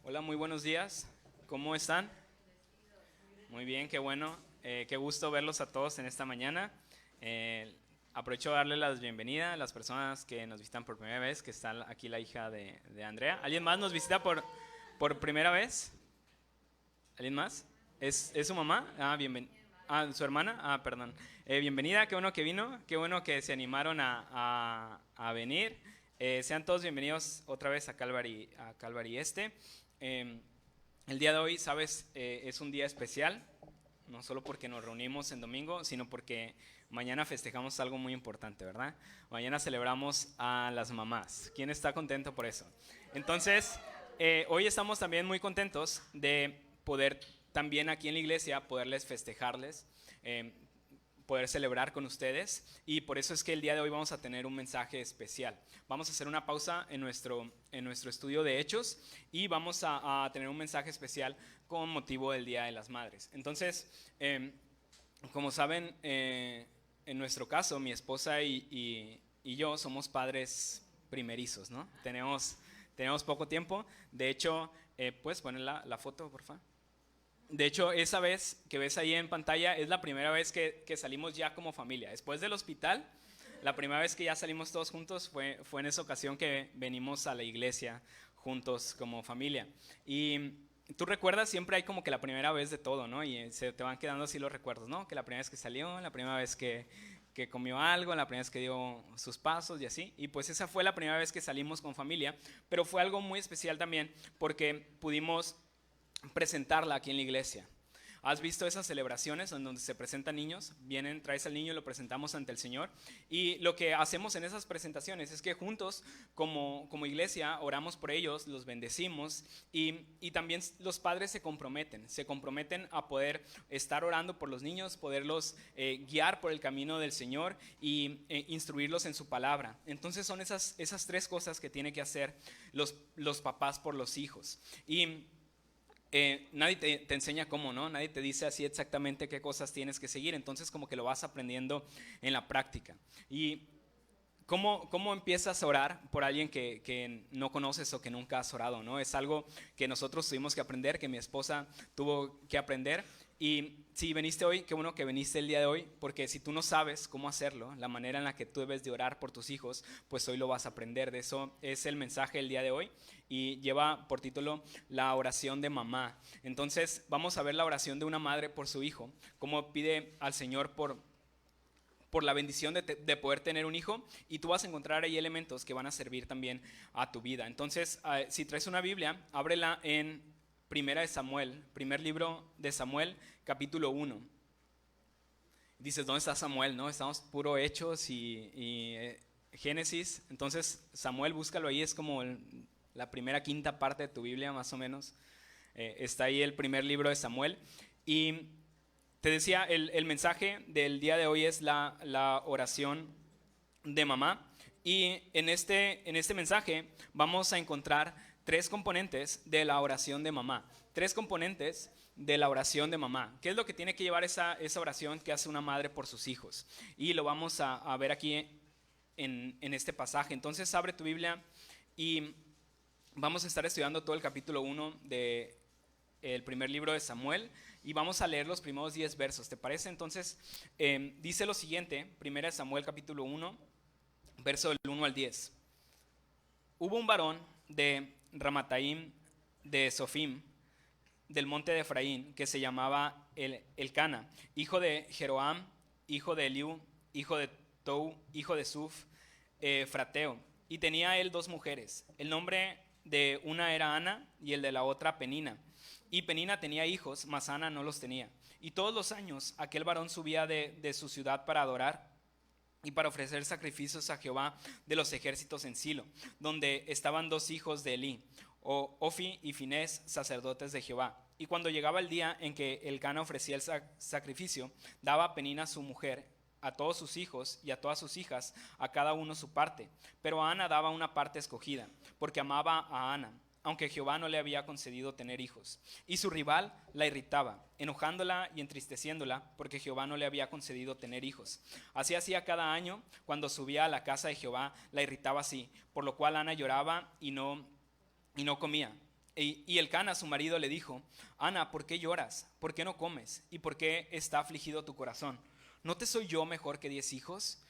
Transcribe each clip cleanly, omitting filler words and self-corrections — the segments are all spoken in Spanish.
Hola, muy buenos días. ¿Cómo están? Muy bien, qué bueno. Qué gusto verlos a todos en esta mañana. Eh, Aprovecho de darle la bienvenida a las personas que nos visitan por primera vez, que está aquí la hija de Andrea. ¿Alguien más nos visita por primera vez? ¿Alguien más? ¿Es su mamá? ¿Su hermana? Perdón. Bienvenida, qué bueno que vino, qué bueno que se animaron a venir. Sean todos bienvenidos otra vez a Calvary Este. Eh, el día de hoy, sabes, es un día especial, no solo porque nos reunimos en domingo, sino porque mañana festejamos algo muy importante, ¿verdad? Mañana celebramos a las mamás. ¿Quién está contento por eso? Entonces, hoy estamos también muy contentos de poder también aquí en la iglesia poderles festejarles, eh, poder celebrar con ustedes, y por eso es que el día de hoy vamos a tener un mensaje especial. Vamos a hacer una pausa en nuestro estudio de Hechos y vamos a tener un mensaje especial con motivo del Día de las Madres. Entonces, como saben, en nuestro caso, mi esposa y yo somos padres primerizos, ¿no? Tenemos poco tiempo. De hecho, ¿puedes poner la foto, por favor? De hecho, esa vez que ves ahí en pantalla es la primera vez que salimos ya como familia. Después del hospital, la primera vez que ya salimos todos juntos fue en esa ocasión que venimos a la iglesia juntos como familia. Y tú recuerdas, siempre hay como que la primera vez de todo, ¿no? Y se te van quedando así los recuerdos, ¿no? Que la primera vez que salió, la primera vez que comió algo, la primera vez que dio sus pasos y así. Y pues esa fue la primera vez que salimos con familia, pero fue algo muy especial también porque pudimos presentarla aquí en la iglesia. ¿Has visto esas celebraciones en donde se presentan niños? Vienen, traes al niño y lo presentamos ante el Señor. Y lo que hacemos en esas presentaciones es que juntos, como iglesia, oramos por ellos, los bendecimos y también los padres se comprometen a poder estar orando por los niños, poderlos guiar por el camino del Señor y instruirlos en su palabra. Entonces son esas tres cosas que tienen que hacer los papás por los hijos. Y nadie te enseña cómo, ¿no? Nadie te dice así exactamente qué cosas tienes que seguir, entonces como que lo vas aprendiendo en la práctica. Y ¿cómo empiezas a orar por alguien que no conoces o que nunca has orado, ¿no? Es algo que nosotros tuvimos que aprender, que mi esposa tuvo que aprender. Y si viniste hoy, qué bueno que viniste el día de hoy, porque si tú no sabes cómo hacerlo, la manera en la que tú debes de orar por tus hijos, pues hoy lo vas a aprender. De eso es el mensaje del día de hoy y lleva por título la oración de mamá. Entonces vamos a ver la oración de una madre por su hijo, cómo pide al Señor por la bendición de poder tener un hijo, y tú vas a encontrar ahí elementos que van a servir también a tu vida. Entonces, si traes una Biblia, ábrela en Primera de Samuel, primer libro de Samuel, capítulo 1. Dices, ¿dónde está Samuel? No, estamos puro Hechos y Génesis. Entonces, Samuel, búscalo ahí, es como la primera quinta parte de tu Biblia, más o menos. Está ahí el primer libro de Samuel. Y te decía, el mensaje del día de hoy es la oración de mamá. Y en este mensaje vamos a encontrar tres componentes de la oración de mamá. Tres componentes de la oración de mamá. ¿Qué es lo que tiene que llevar esa oración que hace una madre por sus hijos? Y lo vamos a ver aquí en este pasaje. Entonces abre tu Biblia y vamos a estar estudiando todo el capítulo 1 del primer libro de Samuel y vamos a leer los primeros 10 versos. ¿Te parece? Entonces dice lo siguiente, 1 Samuel capítulo 1, verso del 1 al 10. Hubo un varón de Ramataim de Sofim, del monte de Efraín, que se llamaba Elcana, hijo de Jeroam, hijo de Eliú, hijo de Tou, hijo de Suf, frateo. Y tenía él dos mujeres. El nombre de una era Ana y el de la otra Penina. Y Penina tenía hijos, mas Ana no los tenía. Y todos los años aquel varón subía de su ciudad para adorar y para ofrecer sacrificios a Jehová de los ejércitos en Silo, donde estaban dos hijos de Elí, Ofi y Finés, sacerdotes de Jehová. Y cuando llegaba el día en que Elcana ofrecía el sacrificio, daba a Penina su mujer, a todos sus hijos y a todas sus hijas, a cada uno su parte. Pero a Ana daba una parte escogida, porque amaba a Ana, aunque Jehová no le había concedido tener hijos. Y su rival la irritaba, enojándola y entristeciéndola, porque Jehová no le había concedido tener hijos. Así hacía cada año, cuando subía a la casa de Jehová, la irritaba así, por lo cual Ana lloraba y no comía. Y Elcana, su marido, le dijo: Ana, ¿por qué lloras? ¿Por qué no comes? ¿Y por qué está afligido tu corazón? ¿No te soy yo mejor que 10 hijos?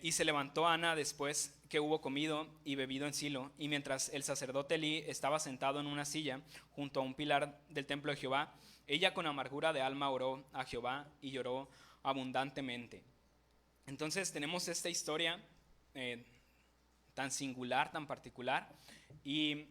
Y se levantó Ana después que hubo comido y bebido en Silo, y mientras el sacerdote Elí estaba sentado en una silla junto a un pilar del templo de Jehová, ella con amargura de alma oró a Jehová y lloró abundantemente. Entonces tenemos esta historia tan singular, tan particular, y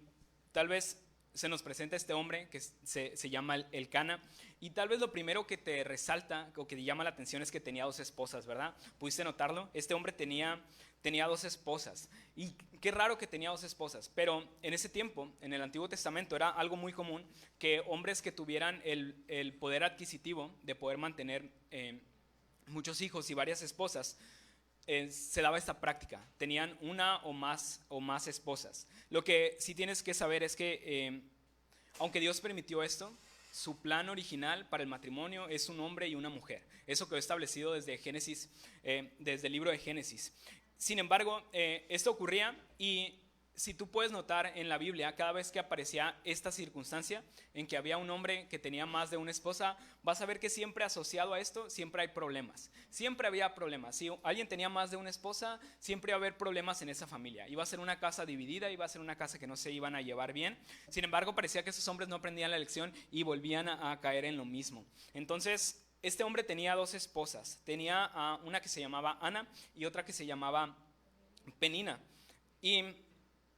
tal vez se nos presenta este hombre que se llama Elcana, y tal vez lo primero que te resalta o que te llama la atención es que tenía 2 esposas, ¿verdad? ¿Pudiste notarlo? Este hombre tenía 2 esposas, y qué raro que tenía 2 esposas, pero en ese tiempo, en el Antiguo Testamento, era algo muy común que hombres que tuvieran el poder adquisitivo de poder mantener muchos hijos y varias esposas, se daba esta práctica, tenían una o más esposas. Lo que sí tienes que saber es que aunque Dios permitió esto, su plan original para el matrimonio es un hombre y una mujer. Eso quedó establecido desde Génesis, desde el libro de Génesis. Sin embargo, esto ocurría, y si tú puedes notar en la Biblia, cada vez que aparecía esta circunstancia en que había un hombre que tenía más de una esposa, vas a ver que siempre asociado a esto, siempre hay problemas. Siempre había problemas. Si alguien tenía más de una esposa, siempre iba a haber problemas en esa familia. Iba a ser una casa dividida, iba a ser una casa que no se iban a llevar bien. Sin embargo, parecía que esos hombres no aprendían la lección y volvían a caer en lo mismo. Entonces, este hombre tenía 2 esposas. Tenía una que se llamaba Ana y otra que se llamaba Penina. Y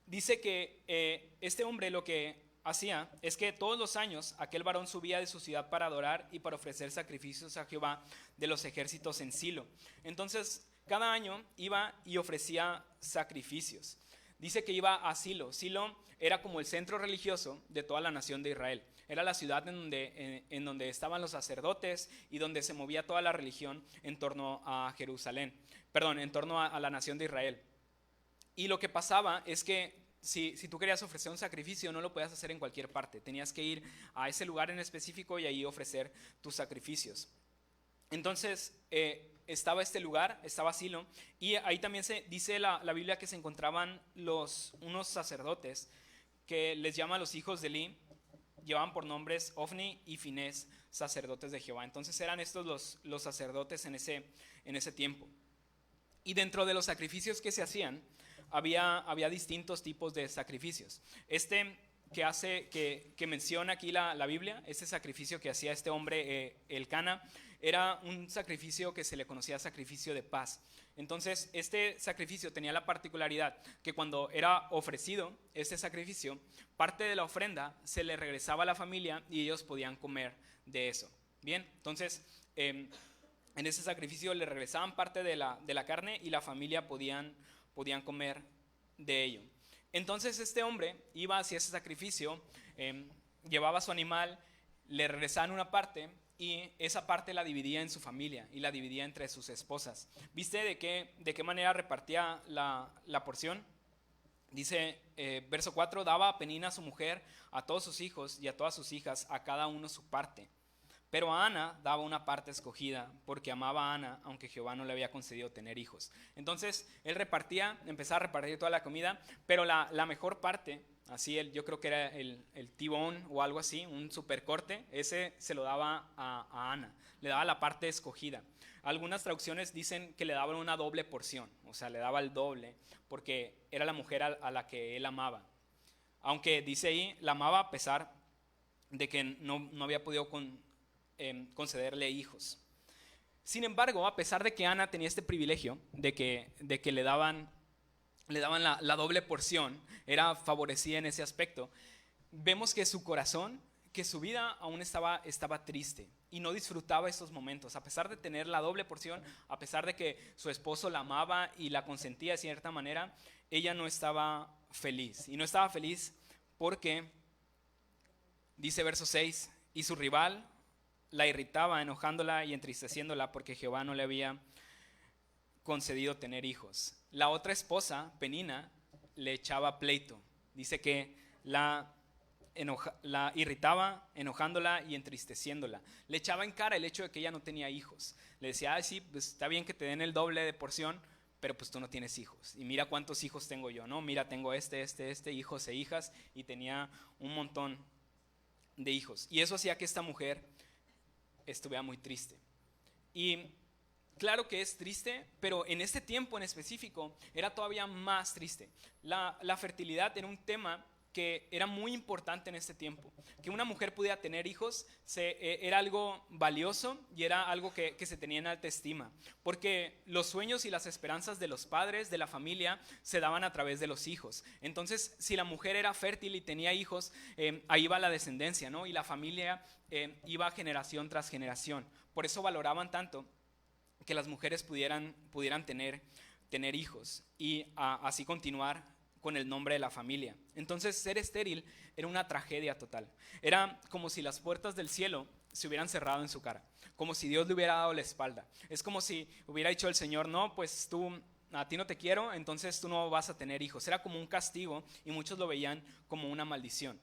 dice que este hombre lo que hacía es que todos los años aquel varón subía de su ciudad para adorar y para ofrecer sacrificios a Jehová de los ejércitos en Silo. Entonces, cada año iba y ofrecía sacrificios. Dice que iba a Silo. Silo era como el centro religioso de toda la nación de Israel. Era la ciudad en donde estaban los sacerdotes y donde se movía toda la religión en torno a Jerusalén. Perdón, en torno a la nación de Israel. Y lo que pasaba es que si tú querías ofrecer un sacrificio, no lo podías hacer en cualquier parte. Tenías que ir a ese lugar en específico y ahí ofrecer tus sacrificios. Entonces estaba este lugar, estaba Silo, y ahí también se dice la Biblia que se encontraban unos sacerdotes que les llaman los hijos de Elí, llevaban por nombres Ofni y Finés, sacerdotes de Jehová. Entonces eran estos los sacerdotes en ese tiempo. Y dentro de los sacrificios que se hacían, había distintos tipos de sacrificios. Este que menciona aquí la Biblia, este sacrificio que hacía este hombre Elcana, era un sacrificio que se le conocía sacrificio de paz. Entonces, este sacrificio tenía la particularidad que cuando era ofrecido este sacrificio, parte de la ofrenda se le regresaba a la familia y ellos podían comer de eso. Bien, entonces en ese sacrificio le regresaban parte de la carne y la familia podían comer de ello. Entonces este hombre iba hacia ese sacrificio, llevaba su animal, le regresaban una parte y esa parte la dividía en su familia y la dividía entre sus esposas. ¿Viste de qué manera repartía la porción? Dice verso 4, daba a Penina su mujer, a todos sus hijos y a todas sus hijas, a cada uno su parte. Pero a Ana daba una parte escogida, porque amaba a Ana, aunque Jehová no le había concedido tener hijos. Entonces él empezaba a repartir toda la comida, pero la mejor parte, así yo creo que era el tibón o algo así, un super corte, ese se lo daba a Ana, le daba la parte escogida. Algunas traducciones dicen que le daban una doble porción, o sea, le daba el doble, porque era la mujer a la que él amaba. Aunque dice ahí, la amaba a pesar de que no había podido concederle hijos. Sin embargo, a pesar de que Ana tenía este privilegio de que le daban la doble porción, era favorecida en ese aspecto, vemos que su corazón, que su vida aún estaba triste y no disfrutaba esos momentos. A pesar de tener la doble porción, a pesar de que su esposo la amaba y la consentía de cierta manera, ella no estaba feliz. Y no estaba feliz porque, dice verso 6, y su rival la irritaba, enojándola y entristeciéndola porque Jehová no le había concedido tener hijos. La otra esposa, Penina, le echaba pleito. Dice que la irritaba, enojándola y entristeciéndola. Le echaba en cara el hecho de que ella no tenía hijos. Le decía, sí, pues está bien que te den el doble de porción, pero pues tú no tienes hijos. Y mira cuántos hijos tengo yo, ¿no? Mira, tengo este, hijos e hijas, y tenía un montón de hijos. Y eso hacía que esta mujer estuviera muy triste. Y claro que es triste, pero en este tiempo en específico era todavía más triste. La fertilidad era un tema que era muy importante en este tiempo. Que una mujer pudiera tener hijos era algo valioso y era algo que se tenía en alta estima. Porque los sueños y las esperanzas de los padres, de la familia, se daban a través de los hijos. Entonces, si la mujer era fértil y tenía hijos, ahí va la descendencia, ¿no? Y la familia iba generación tras generación. Por eso valoraban tanto que las mujeres pudieran tener hijos y así continuar con el nombre de la familia. Entonces, ser estéril era una tragedia total. Era como si las puertas del cielo se hubieran cerrado en su cara, como si Dios le hubiera dado la espalda. Es como si hubiera dicho el Señor: no, pues a ti no te quiero, entonces tú no vas a tener hijos. Era como un castigo y muchos lo veían como una maldición,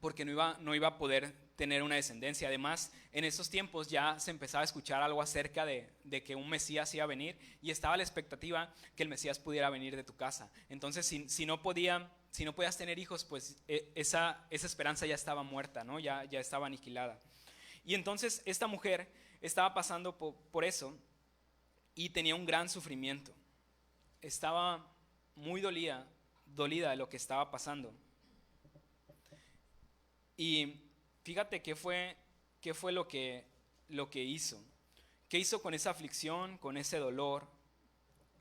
porque no iba a poder tener una descendencia. Además, en esos tiempos ya se empezaba a escuchar algo acerca de que un Mesías iba a venir, y estaba la expectativa que el Mesías pudiera venir de tu casa. Entonces, si no podías tener hijos, pues esa esperanza ya estaba muerta, ¿no? Ya estaba aniquilada. Y entonces esta mujer estaba pasando por eso y tenía un gran sufrimiento. Estaba muy dolida de lo que estaba pasando. Y fíjate qué fue lo que hizo. ¿Qué hizo con esa aflicción, con ese dolor,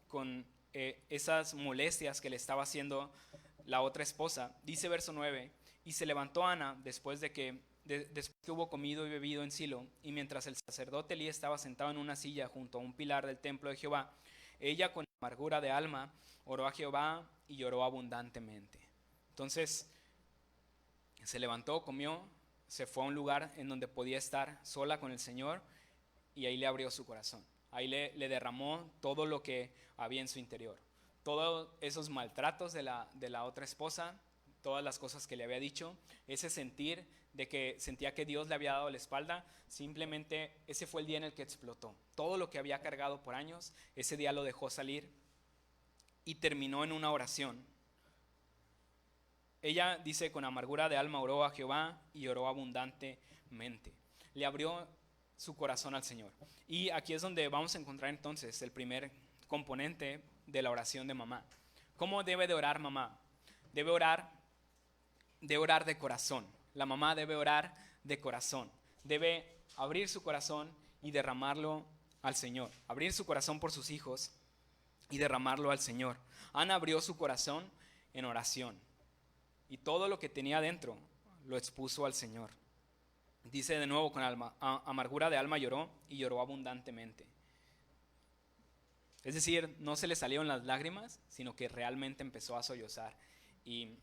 con esas molestias que le estaba haciendo la otra esposa? Dice verso 9: y se levantó Ana después que hubo comido y bebido en Silo, y mientras el sacerdote Elí estaba sentado en una silla junto a un pilar del templo de Jehová, ella con amargura de alma oró a Jehová y lloró abundantemente. Entonces se levantó, comió, se fue a un lugar en donde podía estar sola con el Señor, y ahí le abrió su corazón. Ahí le derramó todo lo que había en su interior. Todos esos maltratos de la otra esposa, todas las cosas que le había dicho, ese sentir de que sentía que Dios le había dado la espalda, simplemente ese fue el día en el que explotó. Todo lo que había cargado por años, ese día lo dejó salir y terminó en una oración. Ella dice: con amargura de alma oró a Jehová y oró abundantemente. Le abrió su corazón al Señor. Y aquí es donde vamos a encontrar entonces el primer componente de la oración de mamá. ¿Cómo debe de orar mamá? Debe orar de corazón. La mamá debe orar de corazón. Debe abrir su corazón y derramarlo al Señor. Abrir su corazón por sus hijos y derramarlo al Señor. Ana abrió su corazón en oración, y todo lo que tenía dentro lo expuso al Señor. Dice de nuevo: con amargura de alma lloró, y lloró abundantemente. Es decir, no se le salieron las lágrimas, sino que realmente empezó a sollozar, y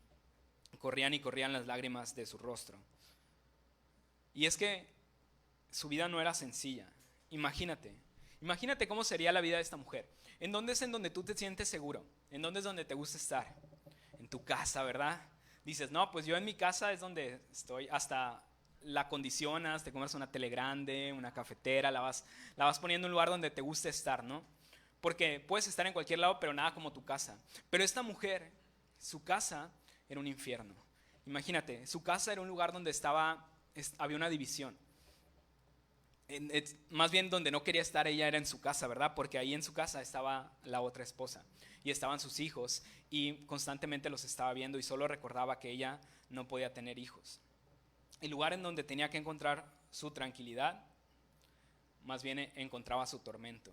corrían las lágrimas de su rostro. Y es que su vida no era sencilla. Imagínate cómo sería la vida de esta mujer. ¿En dónde es en donde tú te sientes seguro? ¿En dónde es donde te gusta estar? En tu casa, ¿verdad? Dices: no, pues yo en mi casa es donde estoy. Hasta la acondicionas, te compras una tele grande, una cafetera, la vas poniendo en un lugar donde te guste estar, ¿no? Porque puedes estar en cualquier lado, pero nada como tu casa. Pero esta mujer, su casa era un infierno. Imagínate, su casa era un lugar donde había una división. Más bien donde no quería estar ella era en su casa, ¿verdad? Porque ahí en su casa estaba la otra esposa y estaban sus hijos, y constantemente los estaba viendo, y solo recordaba que ella no podía tener hijos. El lugar en donde tenía que encontrar su tranquilidad, más bien encontraba su tormento,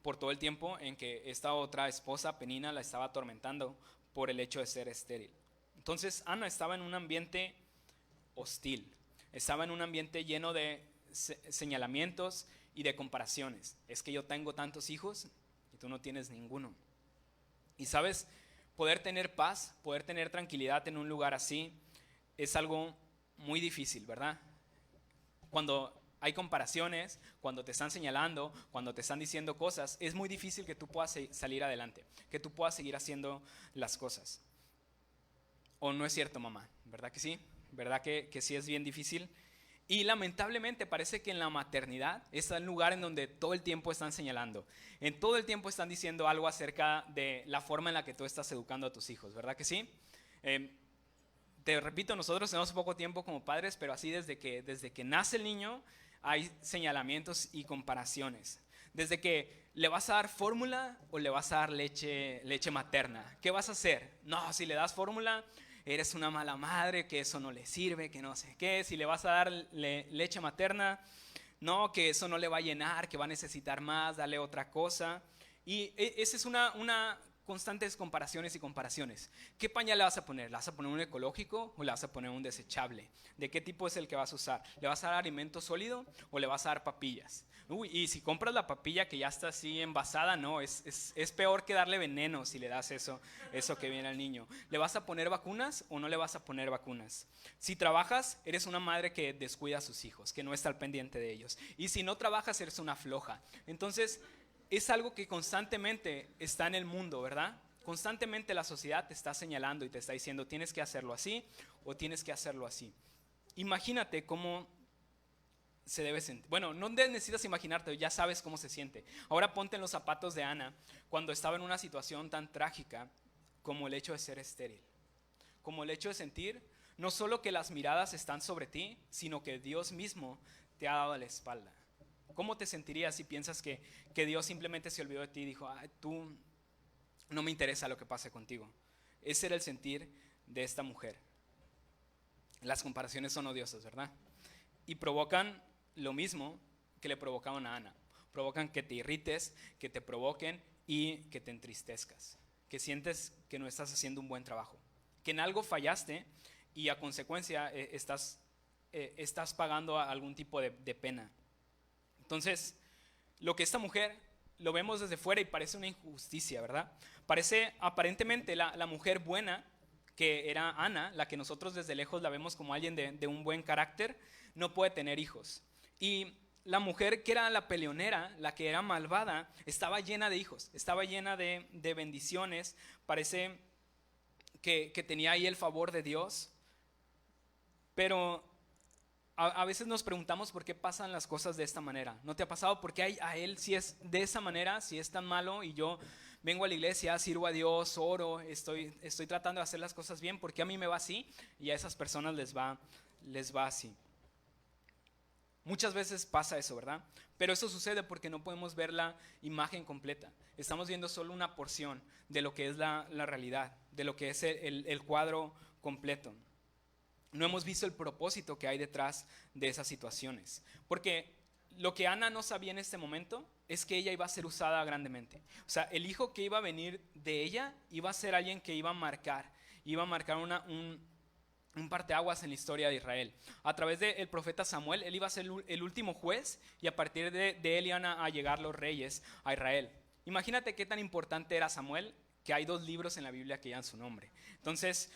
por todo el tiempo en que esta otra esposa, Penina, la estaba atormentando por el hecho de ser estéril. Entonces Ana estaba en un ambiente hostil. Estaba en un ambiente lleno de señalamientos y de comparaciones. Es que yo tengo tantos hijos y tú no tienes ninguno. Y sabes, poder tener paz, poder tener tranquilidad en un lugar así es algo muy difícil, ¿verdad? Cuando hay comparaciones, cuando te están señalando, cuando te están diciendo cosas, es muy difícil que tú puedas salir adelante, que tú puedas seguir haciendo las cosas. ¿O no es cierto, mamá? ¿Verdad que sí? ¿Verdad que sí es bien difícil? Y lamentablemente parece que en la maternidad es el lugar en donde todo el tiempo están señalando. En todo el tiempo están diciendo algo acerca de la forma en la que tú estás educando a tus hijos, ¿verdad que sí? Te repito, nosotros tenemos poco tiempo como padres, pero así desde que nace el niño hay señalamientos y comparaciones. Desde que le vas a dar fórmula o le vas a dar leche materna. ¿Qué vas a hacer? No, si le das fórmula, eres una mala madre, que eso no le sirve, que no sé qué. Si le vas a dar leche materna, no, que eso no le va a llenar, que va a necesitar más, dale otra cosa. Y esa es una constantes comparaciones y comparaciones. ¿Qué pañal le vas a poner? ¿Le vas a poner un ecológico o le vas a poner un desechable? ¿De qué tipo es el que vas a usar? ¿Le vas a dar alimento sólido o le vas a dar papillas? Y si compras la papilla que ya está así envasada, no, es peor que darle veneno si le das eso que viene al niño. ¿Le vas a poner vacunas o no le vas a poner vacunas? Si trabajas, eres una madre que descuida a sus hijos, que no está al pendiente de ellos. Y si no trabajas, eres una floja. Entonces, es algo que constantemente está en el mundo, ¿verdad? Constantemente la sociedad te está señalando y te está diciendo tienes que hacerlo así o tienes que hacerlo así. Imagínate cómo se debe sentir. Bueno, no necesitas imaginarte, ya sabes cómo se siente. Ahora ponte en los zapatos de Ana cuando estaba en una situación tan trágica como el hecho de ser estéril. Como el hecho de sentir no solo que las miradas están sobre ti, sino que Dios mismo te ha dado la espalda. ¿Cómo te sentirías si piensas que Dios simplemente se olvidó de ti y dijo, tú no me interesa lo que pase contigo? Ese era el sentir de esta mujer. Las comparaciones son odiosas, ¿verdad? Y provocan lo mismo que le provocaban a Ana. Provocan que te irrites, que te provoquen y que te entristezcas. Que sientes que no estás haciendo un buen trabajo. Que en algo fallaste y a consecuencia estás pagando algún tipo de pena. Entonces, lo que esta mujer lo vemos desde fuera y parece una injusticia, ¿verdad? Parece aparentemente la mujer buena, que era Ana, la que nosotros desde lejos la vemos como alguien de un buen carácter, no puede tener hijos. Y la mujer que era la peleonera, la que era malvada, estaba llena de hijos, estaba llena de bendiciones, parece que tenía ahí el favor de Dios, pero a veces nos preguntamos por qué pasan las cosas de esta manera. ¿No te ha pasado? ¿Por qué a él si es de esa manera, si es tan malo y yo vengo a la iglesia, sirvo a Dios, oro, estoy tratando de hacer las cosas bien? ¿Por qué a mí me va así y a esas personas les va así? Muchas veces pasa eso, ¿verdad? Pero eso sucede porque no podemos ver la imagen completa. Estamos viendo solo una porción de lo que es la realidad, de lo que es el cuadro completo. No hemos visto el propósito que hay detrás de esas situaciones. Porque lo que Ana no sabía en este momento es que ella iba a ser usada grandemente. O sea, el hijo que iba a venir de ella iba a ser alguien que iba a marcar un parteaguas en la historia de Israel. A través del profeta Samuel, él iba a ser el último juez y a partir de él iban a llegar los reyes a Israel. Imagínate qué tan importante era Samuel, que hay 2 libros en la Biblia que llevan su nombre. Entonces,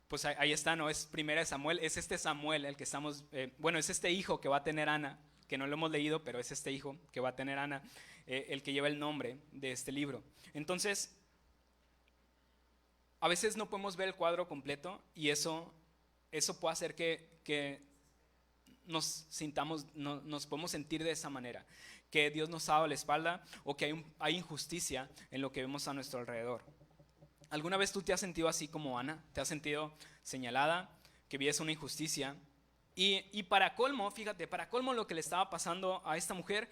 pues ahí está, ¿no? Es primera de Samuel, es este Samuel el que estamos, es este hijo que va a tener Ana, que no lo hemos leído, pero es este hijo que va a tener Ana, el que lleva el nombre de este libro. Entonces, a veces no podemos ver el cuadro completo y eso puede hacer que nos sintamos, nos podemos sentir de esa manera, que Dios nos ha dado la espalda o que hay injusticia en lo que vemos a nuestro alrededor. ¿Alguna vez tú te has sentido así como Ana? ¿Te has sentido señalada? Que vives una injusticia. Y para colmo, fíjate, para colmo lo que le estaba pasando a esta mujer,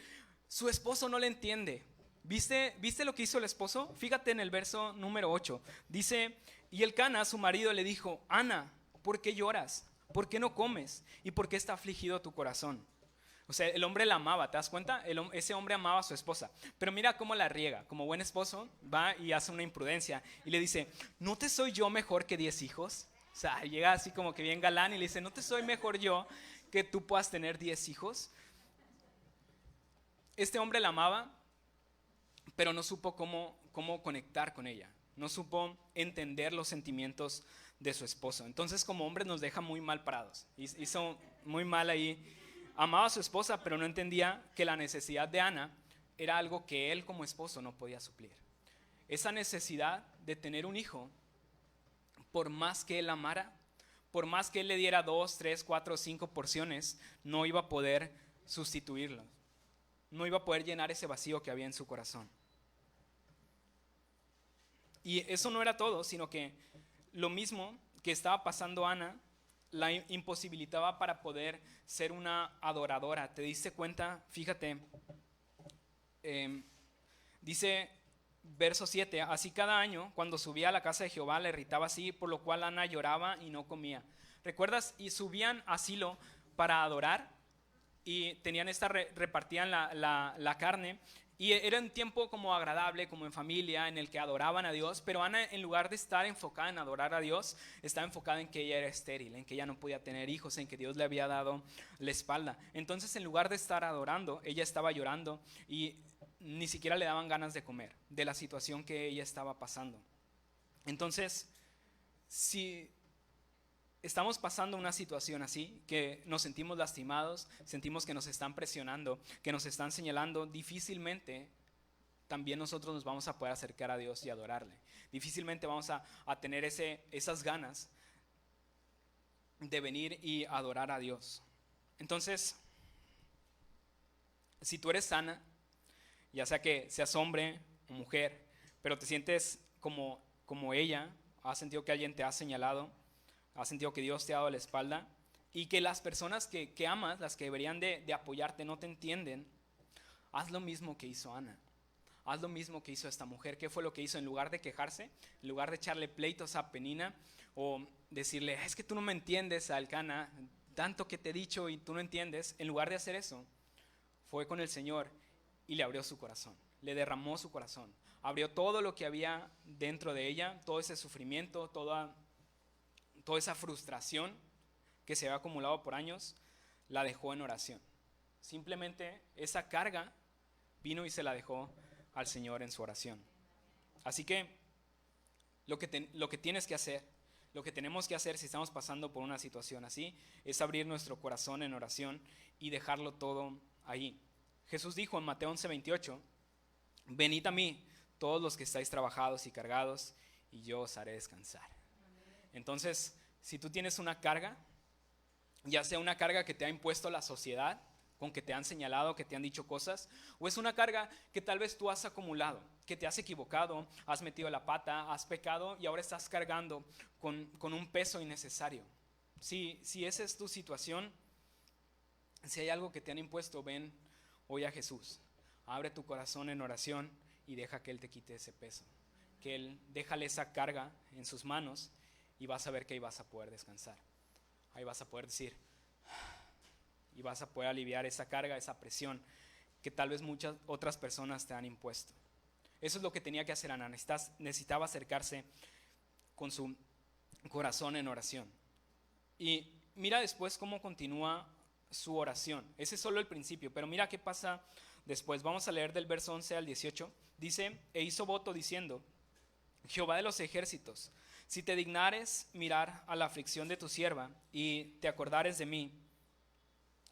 su esposo no le entiende. ¿Viste lo que hizo el esposo? Fíjate en el verso número 8. Dice, y Elcana, su marido, le dijo, Ana, ¿por qué lloras? ¿Por qué no comes? ¿Y por qué está afligido tu corazón? O sea, el hombre la amaba, ¿te das cuenta? Ese hombre amaba a su esposa. Pero mira cómo la riega. Como buen esposo, va y hace una imprudencia. Y le dice, ¿no te soy yo mejor que 10 hijos? O sea, llega así como que bien galán y le dice, ¿no te soy mejor yo que tú puedas tener 10 hijos? Este hombre la amaba, pero no supo cómo conectar con ella. No supo entender los sentimientos de su esposo. Entonces, como hombre nos deja muy mal parados. Hizo muy mal ahí. Amaba a su esposa, pero no entendía que la necesidad de Ana era algo que él como esposo no podía suplir. Esa necesidad de tener un hijo, por más que él amara, por más que él le diera 2, 3, 4, 5 porciones, no iba a poder sustituirlo. No iba a poder llenar ese vacío que había en su corazón. Y eso no era todo, sino que lo mismo que estaba pasando a Ana, la imposibilitaba para poder ser una adoradora. ¿Te diste cuenta? Fíjate, dice verso 7, así cada año cuando subía a la casa de Jehová le irritaba así, por lo cual Ana lloraba y no comía. ¿Recuerdas? Y subían a Silo para adorar y tenían repartían la carne. Y era un tiempo como agradable, como en familia, en el que adoraban a Dios. Pero Ana, en lugar de estar enfocada en adorar a Dios, estaba enfocada en que ella era estéril, en que ella no podía tener hijos, en que Dios le había dado la espalda. Entonces, en lugar de estar adorando, ella estaba llorando y ni siquiera le daban ganas de comer, de la situación que ella estaba pasando. Entonces, si estamos pasando una situación así, que nos sentimos lastimados, sentimos que nos están presionando, que nos están señalando, difícilmente también nosotros nos vamos a poder acercar a Dios y adorarle. Difícilmente vamos a tener esas ganas de venir y adorar a Dios. Entonces, si tú eres sana, ya sea que seas hombre o mujer, pero te sientes como ella, has sentido que alguien te ha señalado, has sentido que Dios te ha dado la espalda y que las personas que amas, las que deberían de apoyarte, no te entienden, haz lo mismo que hizo Ana. Haz lo mismo que hizo esta mujer. ¿Qué fue lo que hizo? En lugar de quejarse, en lugar de echarle pleitos a Penina o decirle, es que tú no me entiendes, Elcana, tanto que te he dicho y tú no entiendes, en lugar de hacer eso, fue con el Señor y le abrió su corazón, le derramó su corazón, abrió todo lo que había dentro de ella, todo ese sufrimiento, toda esa frustración que se había acumulado por años, la dejó en oración. Simplemente esa carga vino y se la dejó al Señor en su oración. Así que lo que tienes que hacer, lo que tenemos que hacer si estamos pasando por una situación así, es abrir nuestro corazón en oración y dejarlo todo ahí. Jesús dijo en Mateo 11:28, venid a mí todos los que estáis trabajados y cargados, y yo os haré descansar. Entonces, si tú tienes una carga, ya sea una carga que te ha impuesto la sociedad, con que te han señalado, que te han dicho cosas, o es una carga que tal vez tú has acumulado, que te has equivocado, has metido la pata, has pecado y ahora estás cargando con un peso innecesario. Si esa es tu situación, si hay algo que te han impuesto, ven hoy a Jesús. Abre tu corazón en oración y deja que Él te quite ese peso. Que Él, déjale esa carga en sus manos y vas a ver que ahí vas a poder descansar. Ahí vas a poder decir y vas a poder aliviar esa carga, esa presión que tal vez muchas otras personas te han impuesto. Eso es lo que tenía que hacer Ana. Necesitaba acercarse con su corazón en oración. Y mira después cómo continúa su oración. Ese es solo el principio, pero mira qué pasa después. Vamos a leer del verso 11 al 18. Dice, e hizo voto diciendo, Jehová de los ejércitos, si te dignares mirar a la aflicción de tu sierva y te acordares de mí,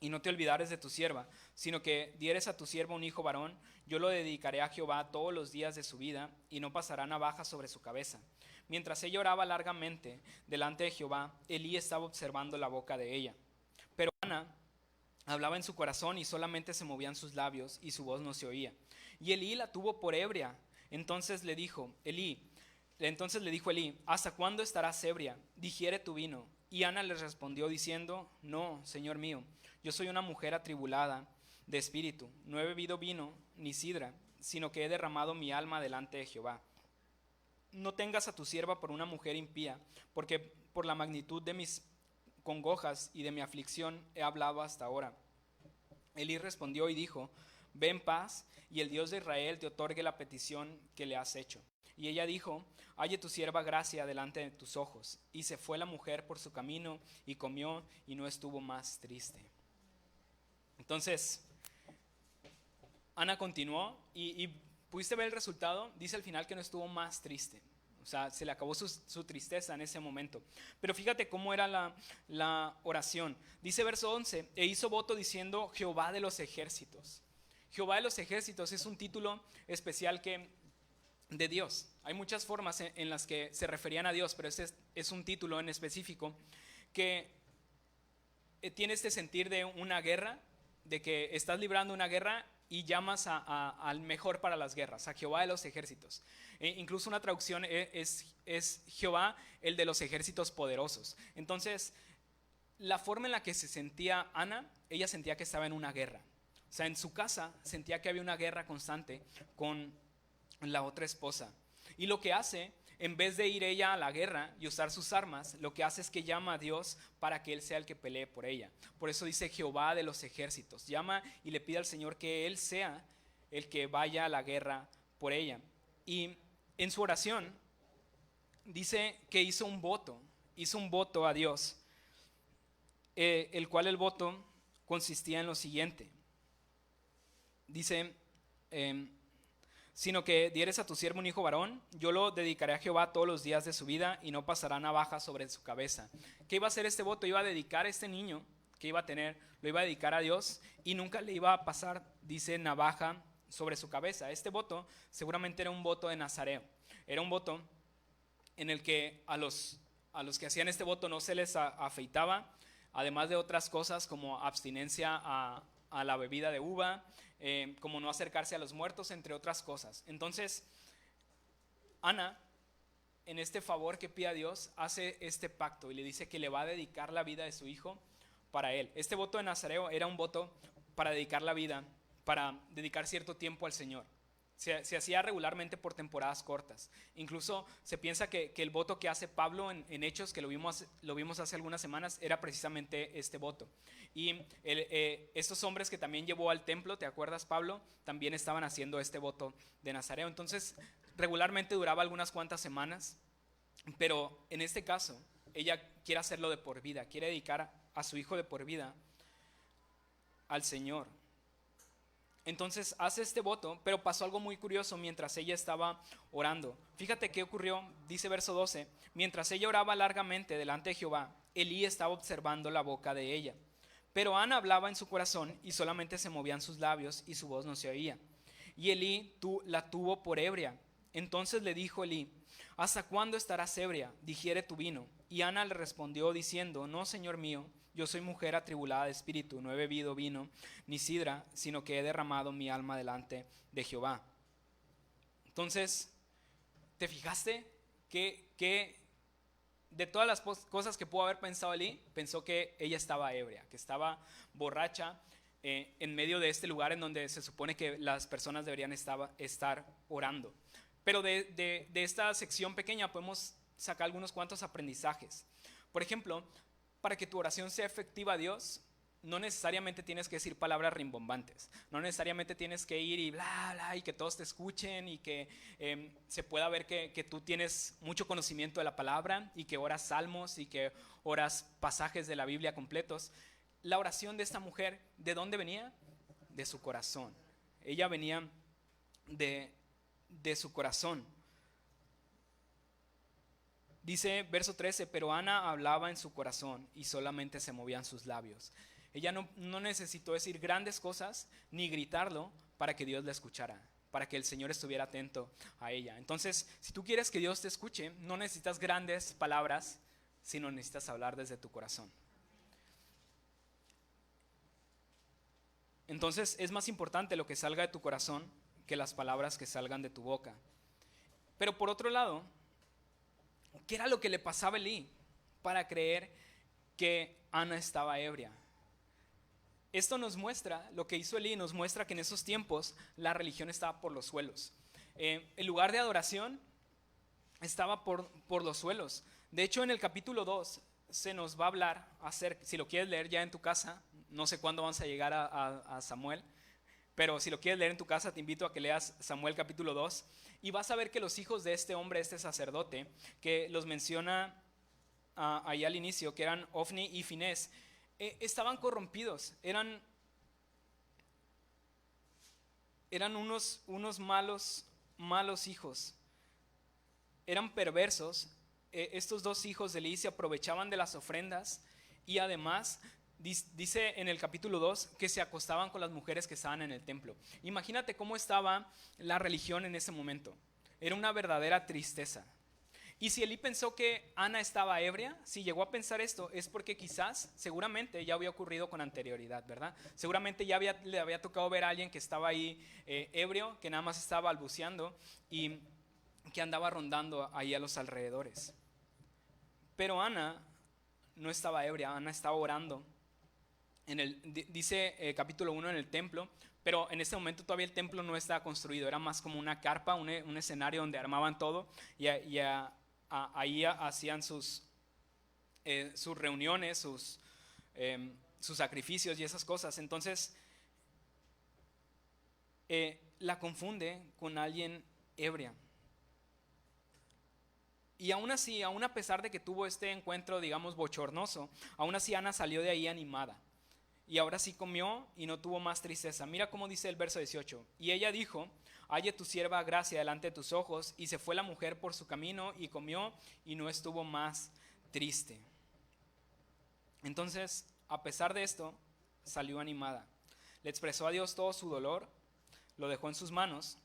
y no te olvidares de tu sierva, sino que dieres a tu sierva un hijo varón, yo lo dedicaré a Jehová todos los días de su vida, y no pasará navaja sobre su cabeza. Mientras ella oraba largamente delante de Jehová, Elí estaba observando la boca de ella. Pero Ana hablaba en su corazón y solamente se movían sus labios y su voz no se oía. Y Elí la tuvo por ebria. Entonces le dijo Elí, ¿hasta cuándo estarás ebria? Digiere tu vino. Y Ana le respondió diciendo, no, Señor mío, yo soy una mujer atribulada de espíritu. No he bebido vino ni sidra, sino que he derramado mi alma delante de Jehová. No tengas a tu sierva por una mujer impía, porque por la magnitud de mis congojas y de mi aflicción he hablado hasta ahora. Elí respondió y dijo, ve en paz, y el Dios de Israel te otorgue la petición que le has hecho. Y ella dijo, halle tu sierva gracia delante de tus ojos. Y se fue la mujer por su camino y comió y no estuvo más triste. Entonces, Ana continuó y pudiste ver el resultado. Dice al final que no estuvo más triste. O sea, se le acabó su tristeza en ese momento. Pero fíjate cómo era la oración. Dice verso 11, e hizo voto diciendo Jehová de los ejércitos. Jehová de los ejércitos es un título especial de Dios. Hay muchas formas en las que se referían a Dios, pero ese es un título en específico que tiene este sentir de una guerra, de que estás librando una guerra y llamas al mejor para las guerras, a Jehová de los ejércitos. Incluso una traducción es Jehová, el de los ejércitos poderosos. Entonces, la forma en la que se sentía Ana, ella sentía que estaba en una guerra. O sea, en su casa sentía que había una guerra constante con la otra esposa. Y lo que hace, en vez de ir ella a la guerra y usar sus armas, lo que hace es que llama a Dios para que Él sea el que pelee por ella. Por eso dice Jehová de los ejércitos. Llama y le pide al Señor que Él sea el que vaya a la guerra por ella. Y en su oración dice que hizo un voto a Dios, el cual el voto consistía en lo siguiente. Dice, sino que dieres a tu siervo un hijo varón, yo lo dedicaré a Jehová todos los días de su vida y no pasará navaja sobre su cabeza. ¿Qué iba a hacer este voto? Iba a dedicar a este niño que iba a tener, lo iba a dedicar a Dios y nunca le iba a pasar, dice, navaja sobre su cabeza. Este voto seguramente era un voto de nazareo. Era un voto en el que a los que hacían este voto no se les afeitaba, además de otras cosas como abstinencia a la bebida de uva, como no acercarse a los muertos, entre otras cosas. Entonces, Ana, en este favor que pide a Dios, hace este pacto y le dice que le va a dedicar la vida de su hijo para él. Este voto de nazareo era un voto para dedicar la vida, para dedicar cierto tiempo al Señor. Se hacía regularmente por temporadas cortas. Incluso se piensa que el voto que hace Pablo en Hechos, que lo vimos hace algunas semanas, era precisamente este voto. Y estos hombres que también llevó al templo, ¿te acuerdas, Pablo? También estaban haciendo este voto de nazareo. Entonces, regularmente duraba algunas cuantas semanas, pero en este caso, ella quiere hacerlo de por vida, quiere dedicar a su hijo de por vida al Señor. Entonces hace este voto, pero pasó algo muy curioso mientras ella estaba orando. Fíjate qué ocurrió, dice verso 12. Mientras ella oraba largamente delante de Jehová, Elí estaba observando la boca de ella. Pero Ana hablaba en su corazón y solamente se movían sus labios y su voz no se oía. Y Elí la tuvo por ebria. Entonces le dijo Elí, ¿hasta cuándo estarás ebria? Digiere tu vino. Y Ana le respondió diciendo, no, Señor mío, yo soy mujer atribulada de espíritu, no he bebido vino ni sidra, sino que he derramado mi alma delante de Jehová. Entonces, ¿te fijaste que de todas las cosas que pudo haber pensado Elí, pensó que ella estaba ebria, que estaba borracha en medio de este lugar en donde se supone que las personas deberían estar orando? Pero de esta sección pequeña podemos sacar algunos cuantos aprendizajes. Por ejemplo, para que tu oración sea efectiva a Dios, no necesariamente tienes que decir palabras rimbombantes. No necesariamente tienes que ir y bla, bla, y que todos te escuchen y que se pueda ver que tú tienes mucho conocimiento de la palabra y que oras salmos y que oras pasajes de la Biblia completos. La oración de esta mujer, ¿de dónde venía? De su corazón. Ella venía de su corazón. Dice verso 13, pero Ana hablaba en su corazón y solamente se movían sus labios. Ella no necesitó decir grandes cosas ni gritarlo para que Dios la escuchara, para que el Señor estuviera atento a ella. Entonces, si tú quieres que Dios te escuche, no necesitas grandes palabras, sino necesitas hablar desde tu corazón. Entonces, es más importante lo que salga de tu corazón que las palabras que salgan de tu boca. Pero por otro lado, ¿qué era lo que le pasaba a Elí para creer que Ana estaba ebria? Esto nos muestra, lo que hizo Elí nos muestra que en esos tiempos la religión estaba por los suelos. El lugar de adoración estaba por los suelos. De hecho, en el capítulo 2 se nos va a hablar, si lo quieres leer ya en tu casa, no sé cuándo vamos a llegar a Samuel, pero si lo quieres leer en tu casa, te invito a que leas Samuel capítulo 2 y vas a ver que los hijos de este hombre, este sacerdote, que los menciona ahí al inicio, que eran Ofni y Finés, estaban corrompidos, eran unos malos hijos, eran perversos. Estos dos hijos de Elí se aprovechaban de las ofrendas y además dice en el capítulo 2 que se acostaban con las mujeres que estaban en el templo. Imagínate cómo estaba la religión en ese momento. Era una verdadera tristeza. Y si Elí pensó que Ana estaba ebria, si llegó a pensar esto, es porque quizás, seguramente ya había ocurrido con anterioridad, ¿verdad? Seguramente ya le había tocado ver a alguien que estaba ahí ebrio, que nada más estaba balbuceando y que andaba rondando ahí a los alrededores. Pero Ana no estaba ebria, Ana estaba orando. Dice capítulo 1 en el templo, pero en ese momento todavía el templo no estaba construido, era más como una carpa, un escenario donde armaban todo y ahí hacían sus reuniones, sus sacrificios y esas cosas. Entonces la confunde con alguien ebria. Y aún así, aún a pesar de que tuvo este encuentro, digamos, bochornoso, aún así Ana salió de ahí animada. Y ahora sí comió y no tuvo más tristeza. Mira cómo dice el verso 18. Y ella dijo: halle tu sierva gracia delante de tus ojos. Y se fue la mujer por su camino y comió y no estuvo más triste. Entonces, a pesar de esto, salió animada. Le expresó a Dios todo su dolor, lo dejó en sus manos.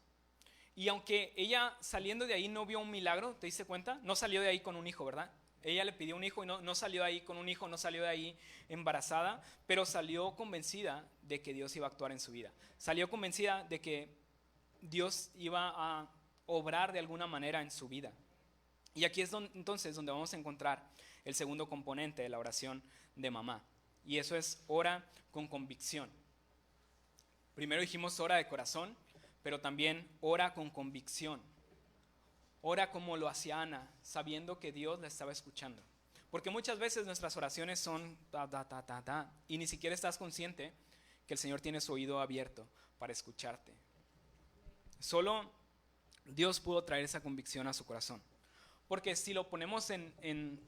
Y aunque ella saliendo de ahí no vio un milagro, ¿te diste cuenta? No salió de ahí con un hijo, ¿verdad? Ella le pidió un hijo y no salió de ahí con un hijo, no salió de ahí embarazada, pero salió convencida de que Dios iba a actuar en su vida. Salió convencida de que Dios iba a obrar de alguna manera en su vida. Y aquí es entonces donde vamos a encontrar el segundo componente de la oración de mamá. Y eso es ora con convicción. Primero dijimos ora de corazón, pero también ora con convicción. Ora como lo hacía Ana, sabiendo que Dios la estaba escuchando. Porque muchas veces nuestras oraciones son y ni siquiera estás consciente que el Señor tiene su oído abierto para escucharte. Solo Dios pudo traer esa convicción a su corazón. Porque si lo ponemos en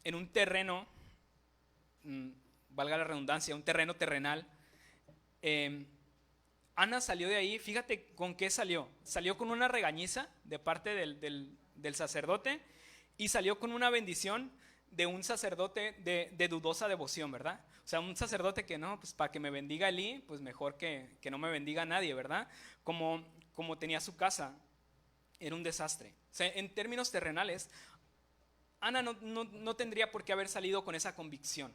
un terreno, valga la redundancia, un terreno terrenal, Ana salió de ahí, fíjate con qué salió. Salió con una regañiza de parte del sacerdote y salió con una bendición de un sacerdote de dudosa devoción, ¿verdad? O sea, un sacerdote que no, pues para que me bendiga Elí, pues mejor que no me bendiga nadie, ¿verdad? Como tenía su casa, era un desastre. O sea, en términos terrenales, Ana no tendría por qué haber salido con esa convicción.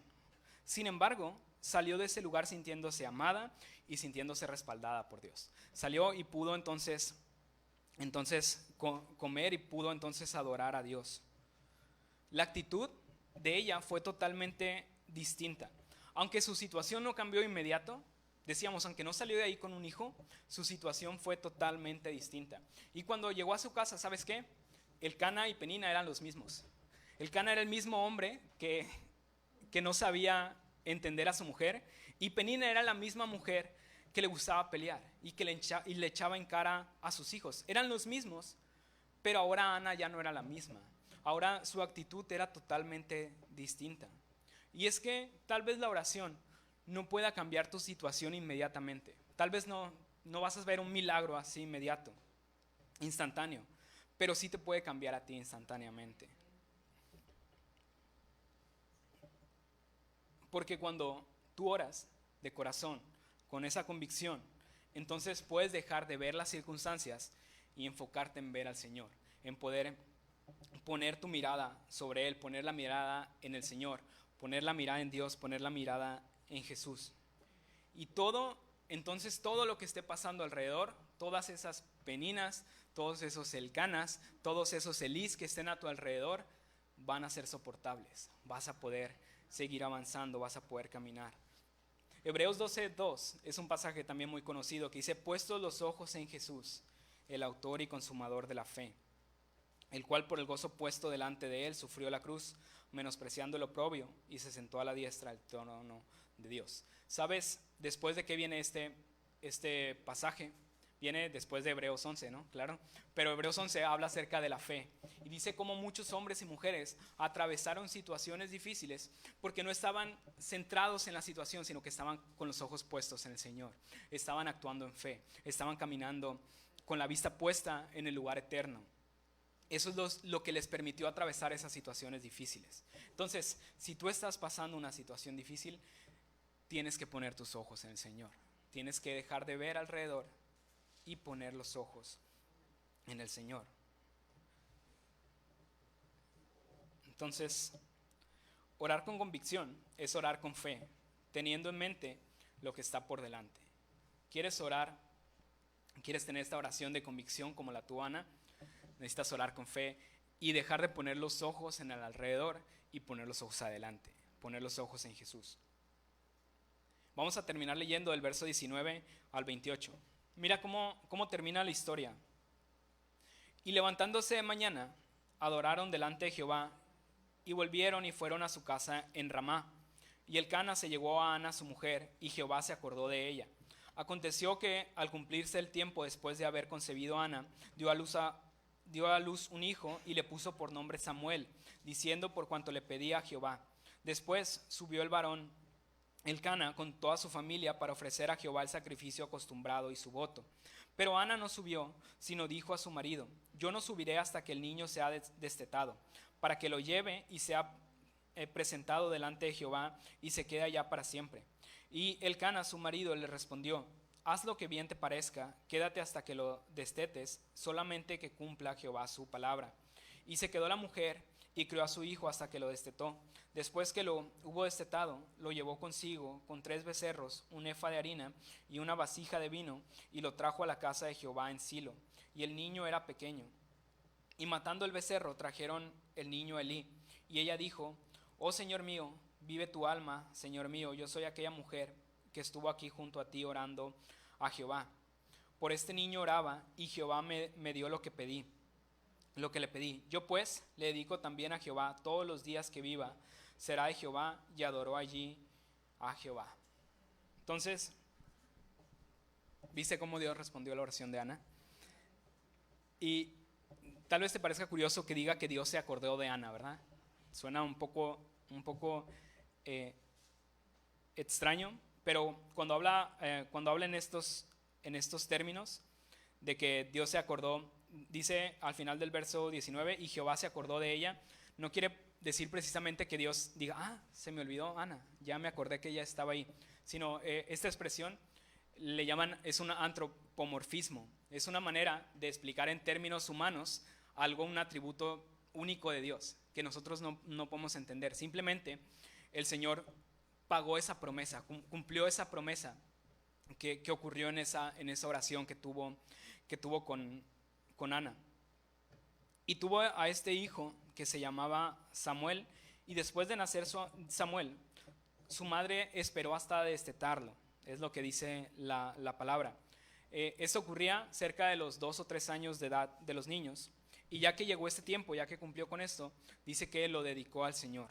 Sin embargo, salió de ese lugar sintiéndose amada y sintiéndose respaldada por Dios. Salió y pudo entonces comer y pudo entonces adorar a Dios. La actitud de ella fue totalmente distinta. Aunque su situación no cambió inmediato, decíamos, aunque no salió de ahí con un hijo, su situación fue totalmente distinta. Y cuando llegó a su casa, ¿sabes qué? Elcana y Penina eran los mismos. Elcana era el mismo hombre que no sabía entender a su mujer, y Penina era la misma mujer que le gustaba pelear y que le echaba en cara a sus hijos. Eran los mismos, pero ahora Ana ya no era la misma. Ahora su actitud era totalmente distinta. Y es que tal vez la oración no pueda cambiar tu situación inmediatamente. Tal vez no vas a ver un milagro así inmediato, instantáneo, pero sí te puede cambiar a ti instantáneamente. Porque cuando tú oras de corazón, con esa convicción, entonces puedes dejar de ver las circunstancias y enfocarte en ver al Señor, en poder poner tu mirada sobre Él, poner la mirada en el Señor, poner la mirada en Dios, poner la mirada en Jesús. Y entonces todo lo que esté pasando alrededor, todas esas peninas, todos esos elcanas, todos esos elís que estén a tu alrededor, van a ser soportables. Vas a poder seguir avanzando, vas a poder caminar. Hebreos 12:2 es un pasaje también muy conocido que dice: puestos los ojos en Jesús, el autor y consumador de la fe, el cual por el gozo puesto delante de él sufrió la cruz, menospreciando el oprobio, y se sentó a la diestra del trono de Dios. ¿Sabes después de qué viene este pasaje? Viene después de Hebreos 11, ¿no? Claro. Pero Hebreos 11 habla acerca de la fe. Y dice cómo muchos hombres y mujeres atravesaron situaciones difíciles porque no estaban centrados en la situación, sino que estaban con los ojos puestos en el Señor. Estaban actuando en fe. Estaban caminando con la vista puesta en el lugar eterno. Eso es lo que les permitió atravesar esas situaciones difíciles. Entonces, si tú estás pasando una situación difícil, tienes que poner tus ojos en el Señor. Tienes que dejar de ver alrededor y poner los ojos en el Señor. Entonces, orar con convicción es orar con fe, teniendo en mente lo que está por delante. ¿Quieres orar? ¿Quieres tener esta oración de convicción como la tuya, Ana? Necesitas orar con fe y dejar de poner los ojos en el alrededor y poner los ojos adelante, poner los ojos en Jesús. Vamos a terminar leyendo del verso 19 al 28. Mira cómo termina la historia. Y levantándose de mañana, adoraron delante de Jehová, y volvieron y fueron a su casa en Ramá. Y Elcana se llegó a Ana su mujer, y Jehová se acordó de ella. Aconteció que al cumplirse el tiempo después de haber concebido Ana, dio a luz un hijo y le puso por nombre Samuel, diciendo por cuanto le pedía a Jehová. Después subió el varón Elcana con toda su familia para ofrecer a Jehová el sacrificio acostumbrado y su voto. Pero Ana no subió, sino dijo a su marido: yo no subiré hasta que el niño sea destetado, para que lo lleve y sea presentado delante de Jehová y se quede allá para siempre. Y Elcana su marido le respondió: haz lo que bien te parezca, quédate hasta que lo destetes, solamente que cumpla Jehová su palabra. Y se quedó la mujer y crió a su hijo hasta que lo destetó. Después que lo hubo destetado, lo llevó consigo con 3 becerros, un efa de harina y una vasija de vino, y lo trajo a la casa de Jehová en Silo. Y el niño era pequeño. Y matando el becerro, trajeron el niño a Elí. Y ella dijo: oh Señor mío, vive tu alma, Señor mío, yo soy aquella mujer que estuvo aquí junto a ti orando a Jehová. Por este niño oraba, y Jehová me dio lo que le pedí. Yo pues le dedico también a Jehová todos los días que viva. Será de Jehová. Y adoró allí a Jehová. Entonces, ¿viste cómo Dios respondió a la oración de Ana? Y tal vez te parezca curioso que diga que Dios se acordó de Ana, ¿verdad? Suena un poco extraño, pero cuando habla en estos términos de que Dios se acordó, dice al final del verso 19, y Jehová se acordó de ella, no quiere decir precisamente que Dios diga: se me olvidó Ana, ya me acordé que ella estaba ahí, sino esta expresión le llaman, es un antropomorfismo, es una manera de explicar en términos humanos algo, un atributo único de Dios, que nosotros no podemos entender. Simplemente el Señor pagó esa promesa, cumplió esa promesa que ocurrió en esa oración que tuvo con Ana. Y tuvo a este hijo que se llamaba Samuel, y después de nacer Samuel, su madre esperó hasta destetarlo, es lo que dice la palabra. Esto ocurría cerca de los 2 o 3 años de edad de los niños, y ya que llegó este tiempo, ya que cumplió con esto, dice que lo dedicó al Señor.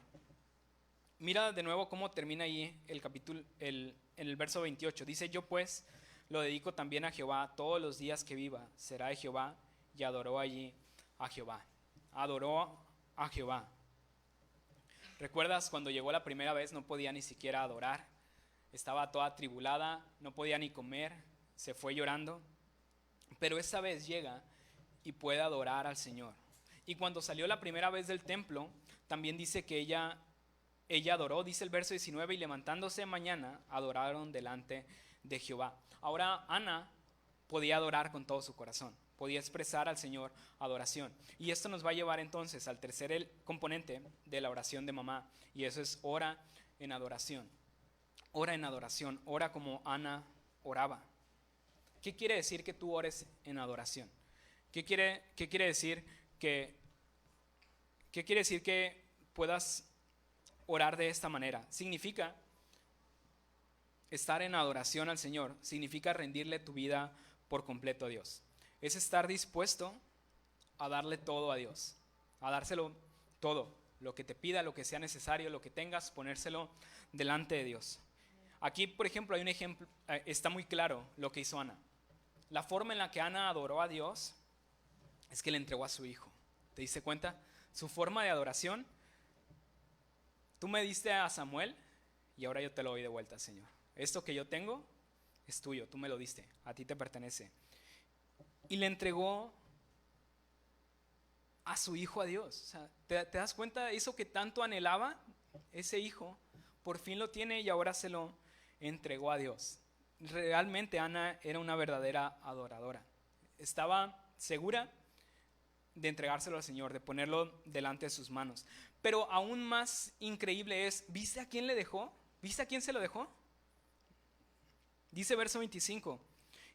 Mira de nuevo cómo termina ahí el capítulo, en el verso 28. Dice: yo pues lo dedico también a Jehová todos los días que viva, será de Jehová. Y adoró allí a Jehová. Adoró a Jehová. ¿Recuerdas cuando llegó la primera vez? No podía ni siquiera adorar. Estaba toda atribulada, no podía ni comer, se fue llorando. Pero esta vez llega y puede adorar al Señor. Y cuando salió la primera vez del templo, también dice que ella adoró, dice el verso 19, y levantándose mañana, adoraron delante de Jehová. Ahora Ana podía adorar con todo su corazón, podía expresar al Señor adoración. Y esto nos va a llevar entonces al tercer componente de la oración de mamá, y eso es ora en adoración. Ora en adoración, ora como Ana oraba. ¿Qué quiere decir que tú ores en adoración? ¿Qué quiere decir que puedas orar de esta manera? Significa estar en adoración al Señor, significa rendirle tu vida por completo a Dios. Es estar dispuesto a darle todo a Dios, a dárselo todo, lo que te pida, lo que sea necesario, lo que tengas, ponérselo delante de Dios. Aquí, por ejemplo, hay un ejemplo, está muy claro lo que hizo Ana. La forma en la que Ana adoró a Dios es que le entregó a su hijo. ¿Te diste cuenta? Su forma de adoración: tú me diste a Samuel y ahora yo te lo doy de vuelta, Señor. Esto que yo tengo es tuyo, tú me lo diste, a ti te pertenece. Y le entregó a su hijo a Dios. O sea, ¿te das cuenta? Eso que tanto anhelaba, ese hijo, por fin lo tiene y ahora se lo entregó a Dios. Realmente Ana era una verdadera adoradora. Estaba segura de entregárselo al Señor, de ponerlo delante de sus manos. Pero aún más increíble es, ¿viste a quién le dejó? ¿Viste a quién se lo dejó? Dice verso 25,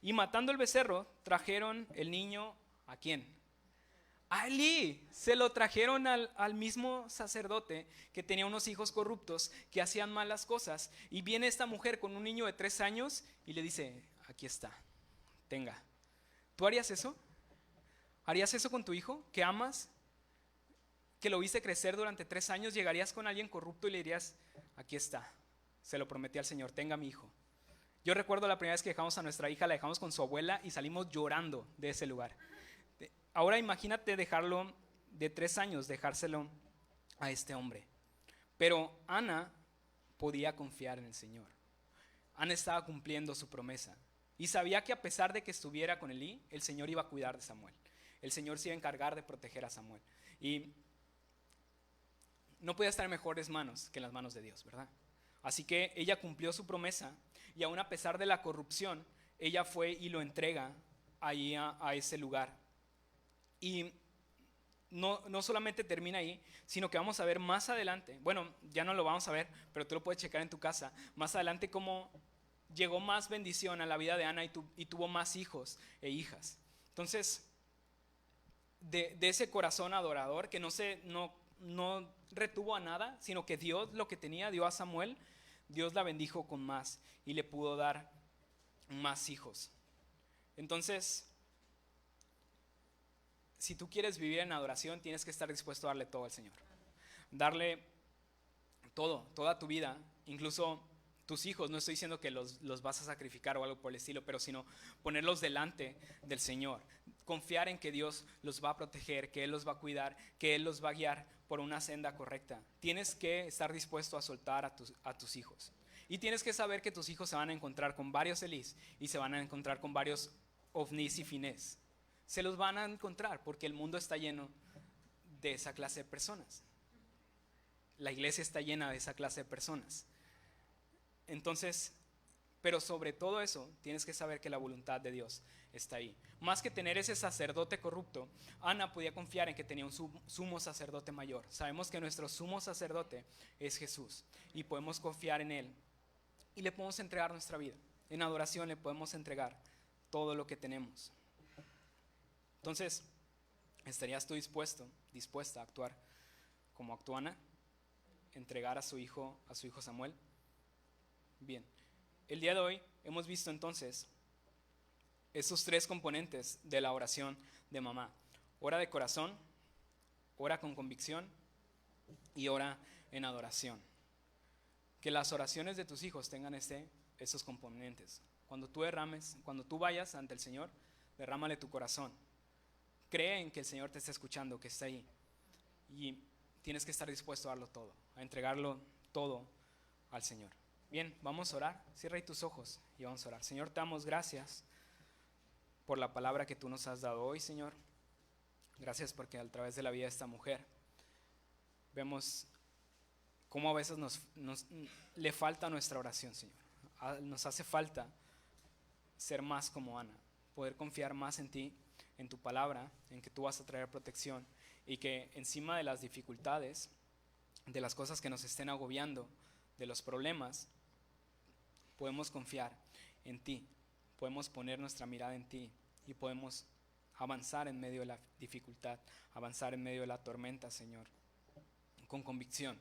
y matando el becerro, trajeron el niño, ¿a quién? A Elí. Se lo trajeron al mismo sacerdote que tenía unos hijos corruptos que hacían malas cosas. Y viene esta mujer con un niño de 3 años y le dice, aquí está, tenga. ¿Tú harías eso? ¿Harías eso con tu hijo que amas? Que lo viste crecer durante 3 años, llegarías con alguien corrupto y le dirías, aquí está, se lo prometí al Señor, tenga a mi hijo. Yo recuerdo la primera vez que dejamos a nuestra hija, la dejamos con su abuela y salimos llorando de ese lugar. Ahora imagínate dejarlo de 3 años, dejárselo a este hombre. Pero Ana podía confiar en el Señor. Ana estaba cumpliendo su promesa y sabía que a pesar de que estuviera con Elí, el Señor iba a cuidar de Samuel. El Señor se iba a encargar de proteger a Samuel. Y no podía estar en mejores manos que en las manos de Dios, ¿verdad? Así que ella cumplió su promesa y aún a pesar de la corrupción, ella fue y lo entrega ahí a ese lugar. Y no solamente termina ahí, sino que vamos a ver más adelante, bueno, ya no lo vamos a ver, pero tú lo puedes checar en tu casa, más adelante cómo llegó más bendición a la vida de Ana y tuvo más hijos e hijas. Entonces, de ese corazón adorador que no retuvo a nada, sino que Dios lo que tenía, dio a Samuel, Dios la bendijo con más y le pudo dar más hijos. Entonces, si tú quieres vivir en adoración, tienes que estar dispuesto a darle todo al Señor. Darle todo, toda tu vida, incluso tus hijos. No estoy diciendo que los vas a sacrificar o algo por el estilo, pero sino ponerlos delante del Señor. Confiar en que Dios los va a proteger, que Él los va a cuidar, que Él los va a guiar por una senda correcta. Tienes que estar dispuesto a soltar a tus hijos. Y tienes que saber que tus hijos se van a encontrar con varios Elís y se van a encontrar con varios Ofnis y Finés. Se los van a encontrar porque el mundo está lleno de esa clase de personas. La iglesia está llena de esa clase de personas. Entonces, pero sobre todo eso, tienes que saber que la voluntad de Dios está ahí. Más que tener ese sacerdote corrupto, Ana podía confiar en que tenía un sumo sacerdote mayor. Sabemos que nuestro sumo sacerdote es Jesús y podemos confiar en Él y le podemos entregar nuestra vida. En adoración le podemos entregar todo lo que tenemos. Entonces, ¿estarías tú dispuesta a actuar como actuó Ana? Entregar a su hijo Samuel. Bien, el día de hoy hemos visto entonces esos 3 componentes de la oración de mamá: ora de corazón, ora con convicción y ora en adoración. Que las oraciones de tus hijos tengan esos componentes. Cuando tú vayas ante el Señor, derrámale tu corazón. Cree en que el Señor te está escuchando, que está ahí. Y tienes que estar dispuesto a darlo todo, a entregarlo todo al Señor. Bien, vamos a orar. Cierra ahí tus ojos y vamos a orar. Señor, te damos gracias por la palabra que tú nos has dado hoy, Señor. Gracias porque a través de la vida de esta mujer vemos cómo a veces le falta nuestra oración, Señor. Nos hace falta ser más como Ana, poder confiar más en ti, en tu palabra, en que tú vas a traer protección y que encima de las dificultades, de las cosas que nos estén agobiando, de los problemas, podemos confiar en ti, podemos poner nuestra mirada en ti y podemos avanzar en medio de la dificultad, avanzar en medio de la tormenta, Señor, con convicción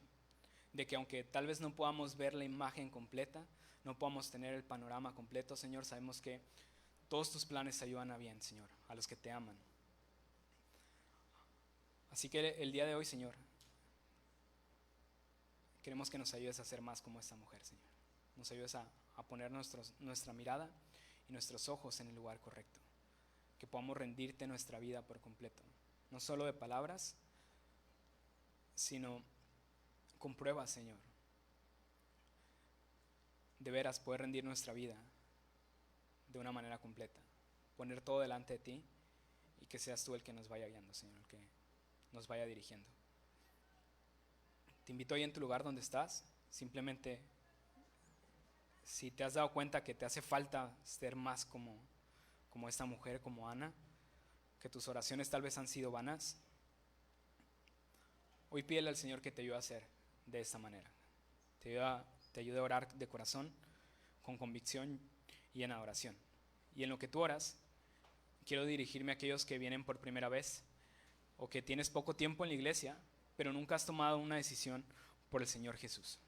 de que aunque tal vez no podamos ver la imagen completa, no podamos tener el panorama completo, Señor, sabemos que todos tus planes ayudan a bien, Señor, a los que te aman. Así que el día de hoy, Señor, queremos que nos ayudes a ser más como esta mujer, Señor. Nos ayudes a poner nuestra mirada y nuestros ojos en el lugar correcto. Que podamos rendirte nuestra vida por completo. No solo de palabras, sino con pruebas, Señor. De veras poder rendir nuestra vida de una manera completa. Poner todo delante de ti y que seas tú el que nos vaya guiando, Señor, el que nos vaya dirigiendo. Te invito ahí en tu lugar donde estás, simplemente si te has dado cuenta que te hace falta ser más como esta mujer, como Ana, que tus oraciones tal vez han sido vanas, hoy pídele al Señor que te ayude a hacer de esta manera. Te ayude a orar de corazón, con convicción y en adoración. Y en lo que tú oras, quiero dirigirme a aquellos que vienen por primera vez o que tienes poco tiempo en la iglesia, pero nunca has tomado una decisión por el Señor Jesús.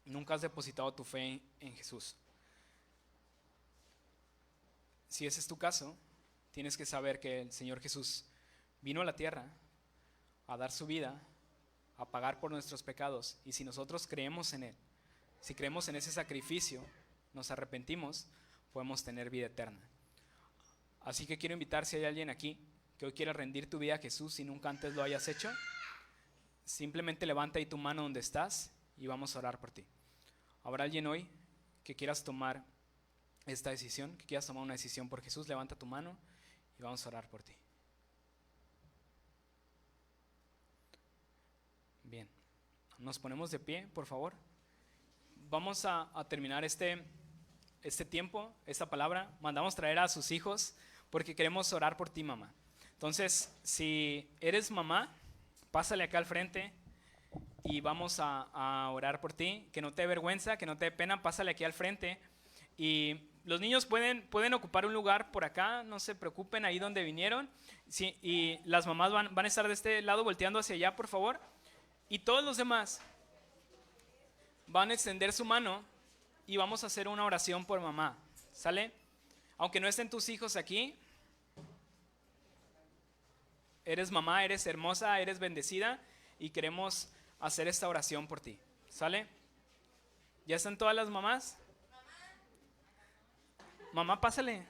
Nunca has depositado tu fe en Jesús. Si ese es tu caso, tienes que saber que el Señor Jesús vino a la tierra a dar su vida, a pagar por nuestros pecados, y si nosotros creemos en Él, si creemos en ese sacrificio, nos arrepentimos, podemos tener vida eterna. Así que quiero invitar, si hay alguien aquí que hoy quiera rendir tu vida a Jesús y nunca antes lo hayas hecho, simplemente levanta ahí tu mano donde estás y vamos a orar por ti. ¿Habrá alguien hoy que quieras tomar esta decisión, que quieras tomar una decisión por Jesús? Levanta tu mano y vamos a orar por ti. Bien, nos ponemos de pie, por favor. Vamos a terminar este tiempo, esta palabra. Mandamos traer a sus hijos porque queremos orar por ti, mamá. Entonces, si eres mamá, pásale acá al frente y vamos a orar por ti. Que no te dé vergüenza, que no te dé pena, pásale aquí al frente. Y los niños pueden ocupar un lugar por acá, no se preocupen, ahí donde vinieron. Sí, y las mamás van a estar de este lado volteando hacia allá, por favor. Y todos los demás van a extender su mano y vamos a hacer una oración por mamá. ¿Sale? Aunque no estén tus hijos aquí, eres mamá, eres hermosa, eres bendecida y queremos hacer esta oración por ti. ¿Sale? ¿Ya están todas las mamás? Mamá, pásale.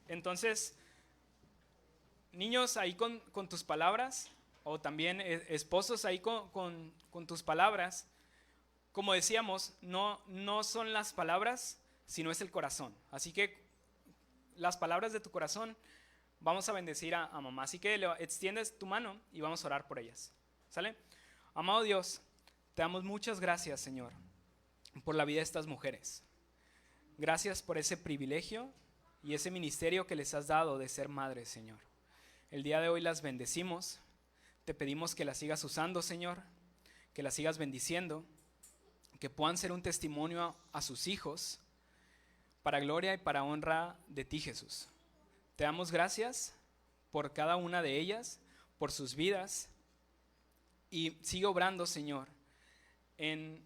Entonces, niños, ahí con tus palabras, o también esposos ahí con tus palabras. Como decíamos, no son las palabras, sino es el corazón. Así que las palabras de tu corazón, vamos a bendecir a mamá. Así que extiendes tu mano y vamos a orar por ellas. ¿Sale? Amado Dios, te damos muchas gracias, Señor, por la vida de estas mujeres. Gracias por ese privilegio y ese ministerio que les has dado de ser madres, Señor. El día de hoy las bendecimos. Te pedimos que las sigas usando, Señor, que las sigas bendiciendo, que puedan ser un testimonio a sus hijos, para gloria y para honra de ti, Jesús. Te damos gracias por cada una de ellas, por sus vidas, y sigue obrando, Señor, en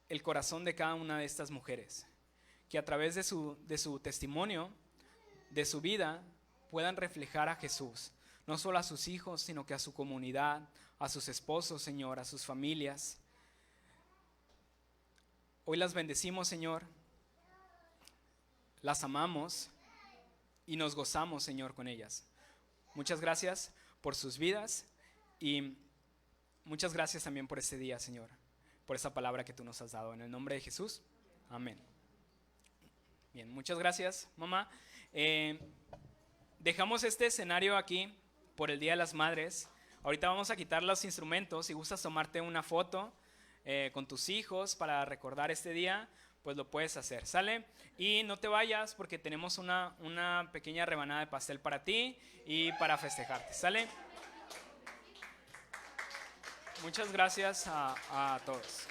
el corazón de cada una de estas mujeres, que a través de su testimonio, de su vida, puedan reflejar a Jesús, no solo a sus hijos, sino que a su comunidad, a sus esposos, Señor, a sus familias. Hoy las bendecimos, Señor, las amamos y nos gozamos, Señor, con ellas. Muchas gracias por sus vidas y muchas gracias también por este día, Señor, por esa palabra que tú nos has dado. En el nombre de Jesús, amén. Bien, muchas gracias, mamá. Dejamos este escenario aquí por el Día de las Madres. Ahorita vamos a quitar los instrumentos. Si gustas tomarte una foto con tus hijos para recordar este día, pues lo puedes hacer, ¿sale? Y no te vayas porque tenemos una pequeña rebanada de pastel para ti y para festejarte, ¿sale? Muchas gracias a todos.